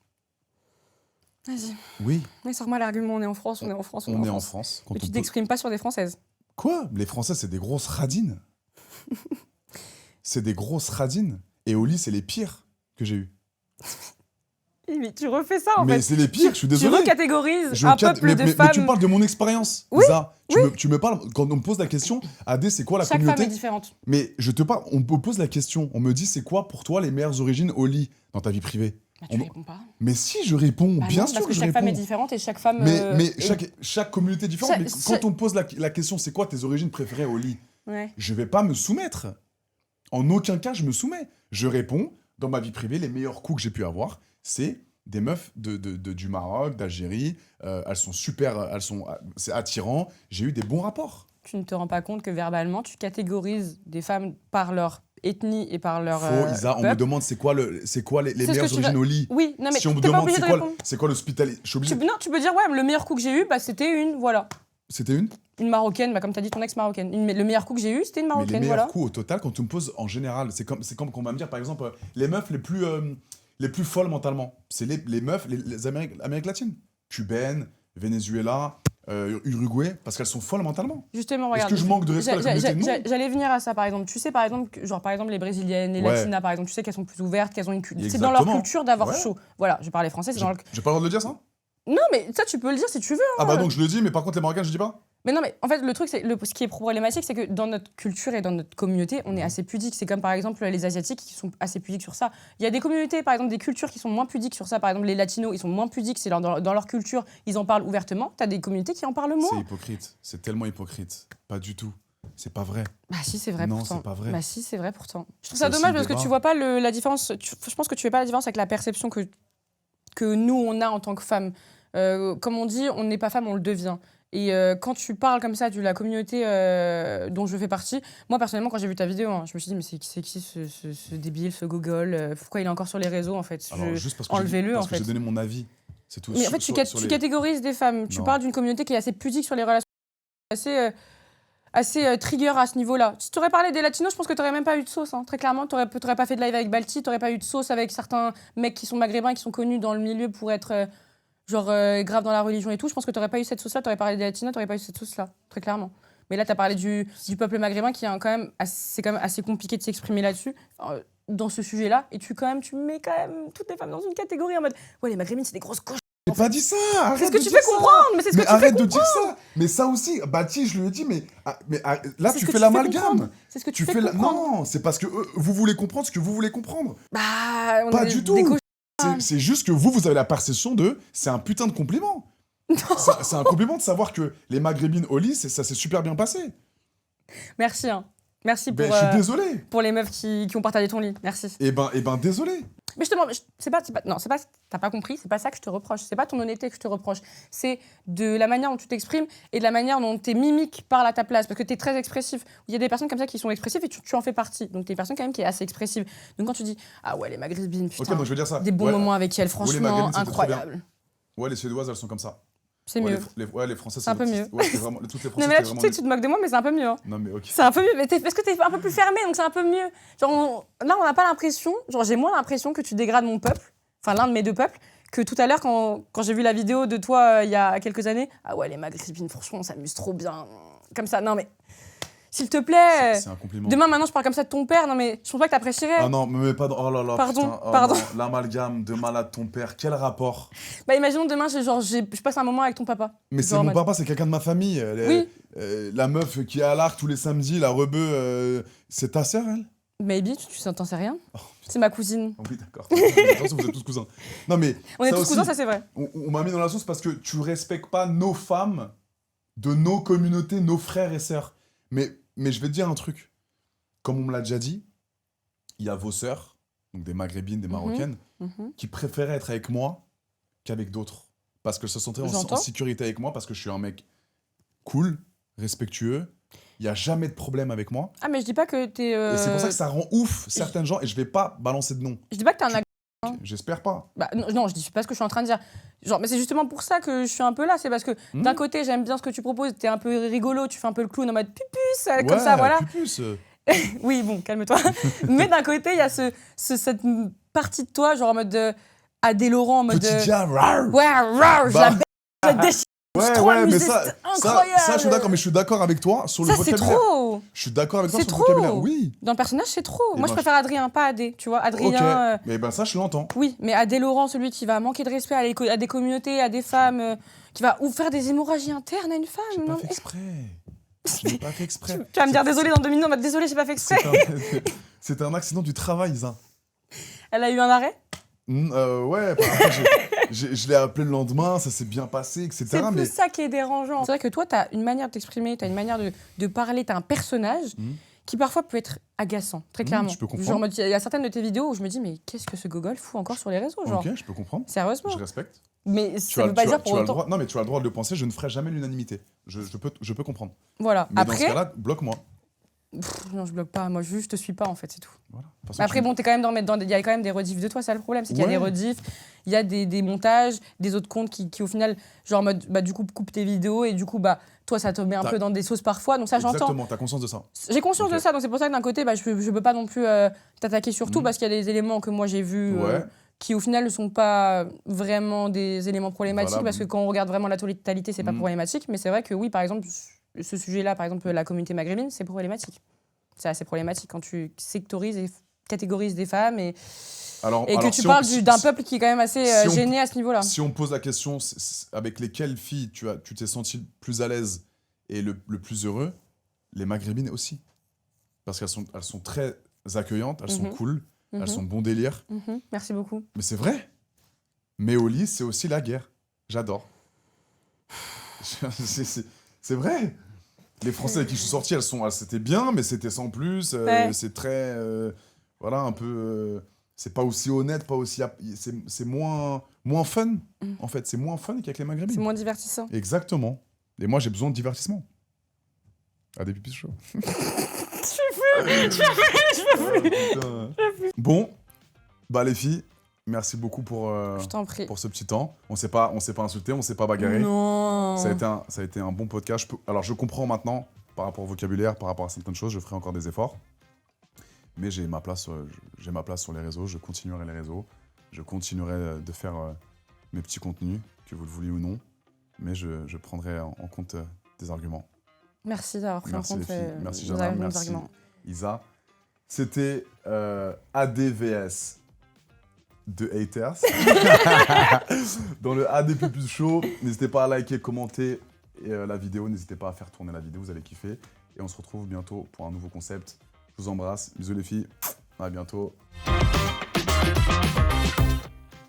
Vas-y. Oui, Mais sors-moi l'argument, on est en France, on est en France, on est en France. Quand Mais on tu peut- t'exprimes pas sur des Françaises. Quoi? Les Français, c'est des grosses radines. C'est des grosses radines. Et au lit, c'est les pires que j'ai eu. Mais tu refais ça en Mais fait. c'est les pires, je suis Tu désolé. recatégorises un peuple de femmes. Mais tu parles de mon expérience, Oui, Isa. Tu me parles, quand on me pose la question, Adé, c'est quoi la Chaque femme communauté? est différente. Mais je te parle, on me pose la question, on me dit c'est quoi pour toi les meilleures origines au lit dans ta vie privée? Bah, tu réponds pas. Mais si, je réponds, Bah bien non, sûr parce que je chaque femme est réponds. différente et chaque femme. Mais est- chaque communauté est différente. Chaque- Mais quand on me pose la question c'est quoi tes origines préférées au lit? Ouais. Je vais pas me soumettre. En aucun cas, je me soumets. Je réponds, dans ma vie privée, les meilleurs coups que j'ai pu avoir, c'est des meufs du Maroc, d'Algérie. Elles sont super, c'est attirant. J'ai eu des bons rapports. Tu ne te rends pas compte que verbalement, tu catégorises des femmes par leur ethnie et par leur. Faux, Isa, on me peuple. demande c'est quoi les C'est ce meilleures que tu origines vas- au lit. Oui, non, mais Si on me t'es pas demande obligé de répondre. c'est quoi l'hospitalité, je suis obligé. Non, tu peux dire, ouais, le meilleur coup que j'ai eu, bah, c'était une. Voilà. C'était une Marocaine, bah, comme tu as dit, ton ex marocaine. Le meilleur coup que j'ai eu, c'était une Mais les marocaine, meilleurs voilà. coups au total, quand tu me poses en général, c'est comme qu'on va me dire, par exemple, les meufs les plus folles mentalement. C'est les meufs, les Amériques latines. Cubaines, Venezuela, Uruguay, parce qu'elles sont folles mentalement. Justement, Est-ce regarde. que je manque de respect à la communauté? Non. J'allais venir à ça, par exemple. Tu sais, par exemple, par exemple, les Brésiliennes, les Ouais. Latinas, par exemple, tu sais qu'elles sont plus ouvertes, qu'elles ont une culture. C'est Exactement. dans leur culture d'avoir Ouais. chaud. Voilà, je parlais français, c'est J'ai dans leur... j'ai pas le droit de le dire, ça? Non, mais ça, tu peux le dire si tu veux. Ah bah donc je le dis, mais par contre les Marocains, je dis pas? Mais non, mais en fait, le truc, c'est ce qui est problématique, c'est que dans notre culture et dans notre communauté, on est assez pudique. C'est comme par exemple les Asiatiques qui sont assez pudiques sur ça. Il y a des communautés, par exemple, des cultures qui sont moins pudiques sur ça. Par exemple, les Latinos, ils sont moins pudiques, c'est dans leur culture, ils en parlent ouvertement. T'as des communautés qui en parlent C'est moins. hypocrite, c'est tellement hypocrite. Pas du tout. C'est pas vrai. Bah si, c'est vrai Non, pourtant. c'est pas vrai. Bah si, c'est vrai pourtant. Je trouve C'est ça aussi dommage le parce que débat. tu vois pas la différence. Je pense que tu fais pas la différence avec la perception que nous, on a en tant que femmes. Comme on dit, on n'est pas femme, on le devient. Et quand tu parles comme ça de la communauté dont je fais partie, moi personnellement, quand j'ai vu ta vidéo, hein, je me suis dit, mais c'est qui ce débile, ce gogol pourquoi il est encore sur les réseaux en fait Alors juste parce que Enlevez-le en j'ai fait. donné mon avis, c'est tout. Mais en fait, tu catégorises des femmes. Tu Non. parles d'une communauté qui est assez pudique sur les relations, assez trigger à ce niveau-là. Si tu aurais parlé des latinos, je pense que tu n'aurais même pas eu de sauce. Hein. Très clairement, tu n'aurais pas fait de live avec Balti, tu n'aurais pas eu de sauce avec certains mecs qui sont maghrébins, qui sont connus dans le milieu pour être grave dans la religion et tout. Je pense que tu n'aurais pas eu cette sauce-là, tu aurais parlé des latinos, tu n'aurais pas eu cette sauce-là, très clairement. Mais là, tu as parlé du peuple maghrébin qui est c'est quand même assez compliqué de s'exprimer là-dessus, dans ce sujet-là. Et tu mets quand même toutes les femmes dans une catégorie en mode ouais, les maghrébines, c'est des grosses coches. J'ai pas dit ça. C'est ce Arrête que de tu dire fais ça. comprendre, mais c'est ce que Mais tu fais arrête de comprendre. dire ça. Mais ça aussi, Bati, je lui ai dit, là C'est tu ce que fais tu l'amalgame. comprendre. C'est ce que tu fais comprendre. Non, c'est parce que vous voulez comprendre ce que vous voulez comprendre. Bah, on Pas est du des tout. cochons. C'est juste que vous avez la perception c'est un putain de compliment. C'est un compliment de savoir que les maghrébines au lit, ça s'est super bien passé. Merci, hein. Merci pour, Ben, je suis désolé. pour les meufs qui ont partagé ton lit. Merci. Eh ben, désolé. Mais justement, t'as pas compris, c'est pas ça que je te reproche. C'est pas ton honnêteté que je te reproche. C'est de la manière dont tu t'exprimes et de la manière dont tes mimiques parlent à ta place. Parce que t'es très expressif. Il y a des personnes comme ça qui sont expressives et tu en fais partie. Donc t'es une personne quand même qui est assez expressive. Donc quand tu dis, ah ouais, les maghrébines, putain, Ok, donc je veux dire ça. des bons Ouais. moments avec elles, franchement, maghrébines, c'était trop bien. incroyable. Ouais, les Suédoises, elles sont comme ça. C'est Ouais, mieux. les Français, C'est un peu mieux. Ouais, c'est vraiment, toutes les Français, Non mais là, c'est tu vraiment sais, tu te moques de moi, mais c'est un peu mieux. Hein. Non, mais ok. C'est un peu mieux, mais parce que t'es un peu plus fermé, donc c'est un peu mieux. Genre, là, on n'a pas l'impression, genre j'ai moins l'impression que tu dégrades mon peuple, enfin l'un de mes deux peuples, que tout à l'heure quand j'ai vu la vidéo de toi il y a quelques années. Ah ouais, les maghrébines, franchement, on s'amuse trop bien. Comme ça, non mais, s'il te plaît, C'est un compliment. demain maintenant je parle comme ça de ton père, non mais je pense pas que t'apprécierais. Ah non, mais pas. Oh là là, Pardon, putain. Oh pardon. non, l'amalgame de malade ton père, quel rapport? Bah imaginons demain, je passe un moment avec ton papa. Mais c'est Genre en mon mode- papa, c'est quelqu'un de ma famille. Oui. La meuf qui est à l'arc tous les samedis, la rebeu, c'est ta sœur, elle? Maybe, tu t'en sais rien. Oh, c'est ma cousine. oui, d'accord. De toute façon, vous êtes tous cousins. Non, mais. On est tous aussi, cousins, ça c'est vrai. On m'a mis dans la sauce parce que tu respectes pas nos femmes de nos communautés, nos frères et sœurs. Mais je vais te dire un truc. Comme on me l'a déjà dit, il y a vos sœurs, donc des maghrébines, des marocaines, Mhm. qui préféraient être avec moi qu'avec d'autres. Parce qu'elles se sentaient en J'entends. sécurité avec moi, parce que je suis un mec cool, respectueux. Il n'y a jamais de problème avec moi. Ah mais je dis pas que t'es... Et c'est pour ça que ça rend ouf certaines gens, et je vais pas balancer de nom. Je dis pas que t'es un J'espère pas. Bah, non, je dis pas ce que je suis en train de dire. Genre, mais c'est justement pour ça que je suis un peu là. C'est parce que d'un côté, j'aime bien ce que tu proposes. T'es un peu rigolo, tu fais un peu le clown en mode pupus, comme ça, voilà. Pupus. Oui, bon, calme-toi. Mais d'un côté, il y a cette partie de toi, genre en mode Adé Laurent, en mode. Petit dia, rar. Ouais, rar, je Bah. la baisse, je la déchire. Je suis trop mais amusée, ça, c'est incroyable. ça, je suis d'accord, mais je suis d'accord avec toi sur le Ça, c'est vocabulaire. trop. Je suis d'accord avec toi C'est sur le trop. vocabulaire. Oui. Dans le personnage, c'est trop. Et Moi, ben, je préfère Adrien, pas Adé. Tu vois, Adrien. Ok. Mais ben ça, je l'entends. Oui, mais Adé Laurent, celui qui va manquer de respect à des communautés, à des femmes, qui va ou faire des hémorragies internes à une femme. J'ai non, pas fait exprès. Je n'ai pas fait exprès. Tu vas me dire désolé dans 2 minutes, en mode désolé, j'ai pas fait exprès. C'était un accident du travail, Isa. Elle a eu un arrêt. Ouais, bah, après, je l'ai appelé le lendemain, ça s'est bien passé, etc. C'est plus Mais ça qui est dérangeant. C'est vrai que toi, t'as une manière de t'exprimer, t'as une manière de parler, t'as un personnage qui parfois peut être agaçant, très clairement. je peux comprendre. Genre, en mode, il y a certaines de tes vidéos où je me dis, mais qu'est-ce que ce gogol fout encore sur les réseaux, genre. ok, je peux comprendre. Sérieusement. Je respecte. Mais ça veut pas dire pour tu as le autant. droit, non, mais tu as le droit de le penser, je ne ferai jamais l'unanimité. Je peux comprendre. Voilà. Mais dans ce Après, cas-là, bloque-moi. Non, je bloque pas. Moi, juste, je te suis pas, en fait, c'est tout. Voilà. Mais après, bon, t'es quand même il y a quand même des rediffs de toi, c'est ça le problème. C'est qu'il y a des rediffs, il y a des montages, des autres comptes qui au final, genre, mode, du coup, coupent tes vidéos et du coup, toi, ça te met un peu dans des sauces parfois. Donc ça, j'entends. Exactement, t'as conscience de ça. J'ai conscience de ça, donc c'est pour ça que d'un côté, je peux pas non plus t'attaquer sur tout parce qu'il y a des éléments que moi j'ai vus qui au final ne sont pas vraiment des éléments problématiques parce que quand on regarde vraiment la totalité, c'est pas problématique. Mais c'est vrai que oui, par exemple, ce sujet-là, par exemple, la communauté maghrébine, c'est problématique. C'est assez problématique quand tu sectorises et catégorises des femmes et que tu parles d'un peuple qui est quand même assez gêné à ce niveau-là. Si on pose la question avec lesquelles filles tu t'es senti le plus à l'aise et le plus heureux, les maghrébines aussi. Parce qu'elles sont très accueillantes, elles sont cool, elles sont bon délire. Merci beaucoup. Mais c'est vrai. Mais au lit, c'est aussi la guerre. J'adore. C'est vrai. Les Français avec qui je suis sorti, c'était bien, mais c'était sans plus. C'est très... voilà, un peu... c'est pas aussi honnête, pas aussi... C'est moins fun, en fait. C'est moins fun qu'avec les maghrébines. C'est moins divertissant. Exactement. Et moi, j'ai besoin de divertissement. À des pupilles chauds. Je peux plus. Bon, les filles, merci beaucoup pour ce petit temps. On s'est pas insulté, on s'est pas bagarré. Non. Ça a été un bon podcast. Alors, je comprends maintenant, par rapport au vocabulaire, par rapport à certaines choses, je ferai encore des efforts. Mais j'ai ma place sur les réseaux, je continuerai les réseaux. Je continuerai de faire mes petits contenus, que vous le vouliez ou non. Mais je prendrai en compte des arguments. Merci d'avoir pris en compte merci Jana, merci arguments. Isa. C'était ADVS de haters. Dans le AD Pupus Show, n'hésitez pas à liker, commenter la vidéo, n'hésitez pas à faire tourner la vidéo, vous allez kiffer. Et on se retrouve bientôt pour un nouveau concept. Je vous embrasse, bisous les filles, à bientôt.